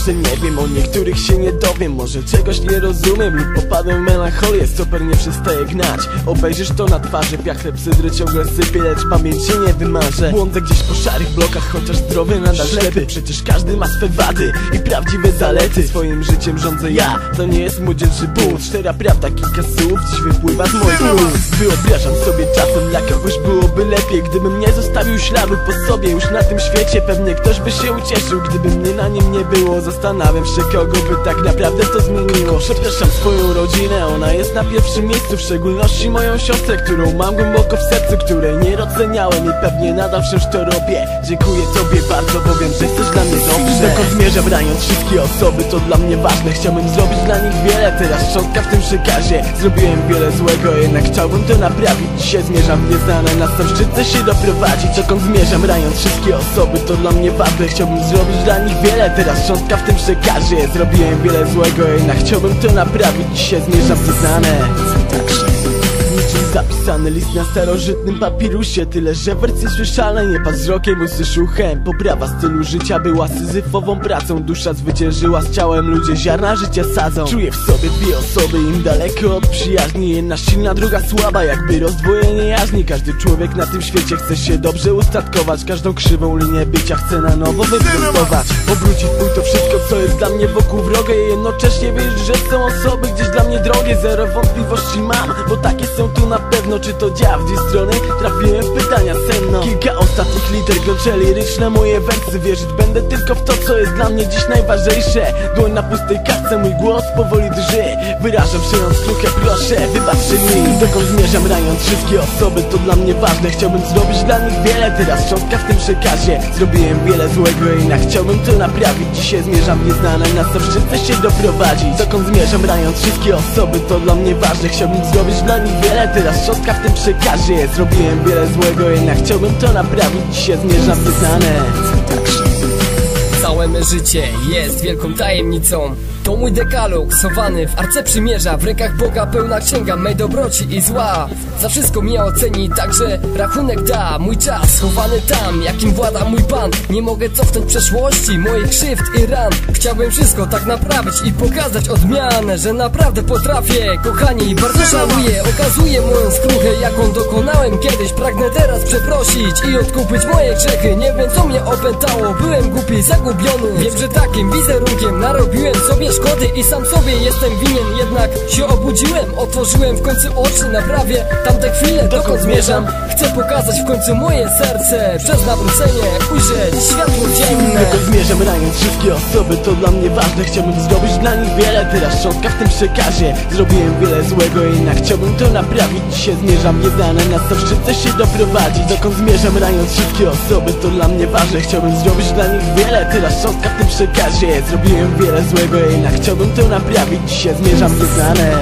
jeszcze nie wiem, o niektórych się nie dowiem. Może czegoś nie rozumiem lub popadłem w melancholię. Stoper nie przestaje gnać, obejrzysz to na twarzy. Piachle psydry ciągle sypie, lecz pamięci nie wymarzę. Błądzę gdzieś po szarych blokach, chociaż zdrowy nadal ślepy. Przecież każdy ma swe wady i prawdziwe zalety. Swoim życiem rządzę ja, to nie jest młodzieńczy bunt. Szczera prawda, kilka słów dziś wypływa z moich ust. Wyobrażam sobie czasem, dla kogoś byłoby lepiej, gdybym nie zostawił śladu po sobie już na tym świecie. Pewnie ktoś by się ucieszył, gdyby mnie na nim nie było. Zastanawiam się, kogo by tak naprawdę to zmieniło. Przepraszam swoją rodzinę, ona jest na pierwszym miejscu. W szczególności moją siostrę, którą mam głęboko w sercu, której nie doceniałem i pewnie nadal wciąż to robię. Dziękuję tobie bardzo, bo wiem, że chcesz dla mnie dobrze. Dokąd zmierzam, raniąc wszystkie osoby, to dla mnie ważne. Chciałbym zrobić dla nich wiele, teraz szczątka w tym przekazie. Zrobiłem wiele złego, jednak chciałbym to naprawić. Dzisiaj zmierzam w nieznane, na sam szczyt chcę się doprowadzić. Dokąd zmierzam, raniąc wszystkie osoby, to dla mnie ważne. Chciałbym zrobić dla nich wiele, teraz szczątka w tym przekazie. Zrobiłem wiele złego, jednak chciałbym to naprawić. Dzisiaj zmierzam w nieznane. Zapisany list na starożytnym papirusie. Tyle, że wersje słyszalne nie pas wzrokiem, usłysz uchem. Poprawa stylu życia była syzyfową pracą. Dusza zwyciężyła z ciałem, ludzie ziarna życia sadzą. Czuję w sobie dwie osoby, im daleko od przyjaźni. Jedna silna, druga słaba, jakby rozdwojenie jaźni. Każdy człowiek na tym świecie chce się dobrze ustatkować. Każdą krzywą linię bycia chce na nowo wyprostować. Obrócić w pół to wszystko, co jest dla mnie wokół wrogie. I jednocześnie wierzyć, że są osoby gdzieś dla mnie drogie. Zero wątpliwości mam, bo takie są tu na pewno. Czy to działa w dwie strony? Trafiłem w pytania senno. Kilka ostatnich liter glącze liryczne moje wersy. Wierzyć będę tylko w to, co jest dla mnie dziś najważniejsze. Dłoń na pustej kartce, mój głos powoli drży. Wyrażam szyjąc kruchę, proszę, wybaczcie mi. Dokąd zmierzam, raniąc wszystkie osoby, to dla mnie ważne. Chciałbym zrobić dla nich wiele, teraz szczątka w tym przekazie. Zrobiłem wiele złego, jednak chciałbym to naprawić. Dzisiaj zmierzam w nieznane, na co chcę się doprowadzić. Dokąd zmierzam, raniąc wszystkie osoby, to dla mnie ważne. Chciałbym zrobić dla nich wiele, teraz szczątka w tym przekazie. Zrobiłem wiele złego, jednak chciałbym to naprawić. Dzisiaj zmierzam w nieznane. Całe me życie jest wielką tajemnicą. To mój dekalog, schowany w arce przymierza. W rękach Boga pełna księga mej dobroci i zła. Za wszystko mnie oceni, także rachunek da. Mój czas schowany tam, jakim włada mój Pan. Nie mogę cofnąć przeszłości, moich krzywd i ran. Chciałbym wszystko tak naprawić i pokazać odmianę, że naprawdę potrafię. Kochani, bardzo żałuję, okazuję moją skruchę, jaką dokonałem kiedyś. Pragnę teraz przeprosić i odkupić moje grzechy. Nie wiem, co mnie opętało, byłem głupi, zagubiony. Wiem, że takim wizerunkiem narobiłem sobie szkody i sam sobie jestem winien. Jednak się obudziłem, otworzyłem w końcu oczy, naprawię tamte chwile. Dokąd zmierzam? Chcę pokazać w końcu moje serce. Przez nawrócenie ujrzeć światło dzienne. Dokąd zmierzam, raniąc wszystkie osoby, to dla mnie ważne. Chciałbym zrobić dla nich wiele, teraz szczątka w tym przekazie. Zrobiłem wiele złego, jednak chciałbym to naprawić. Dzisiaj zmierzam w nieznane, na co chcę się doprowadzić. Dokąd zmierzam, raniąc wszystkie osoby, to dla mnie ważne. Chciałbym zrobić dla nich wiele, teraz szczątka w tym przekazie. Zrobiłem wiele złego, jednak chciałbym to naprawić. Dzisiaj zmierzam w nieznane.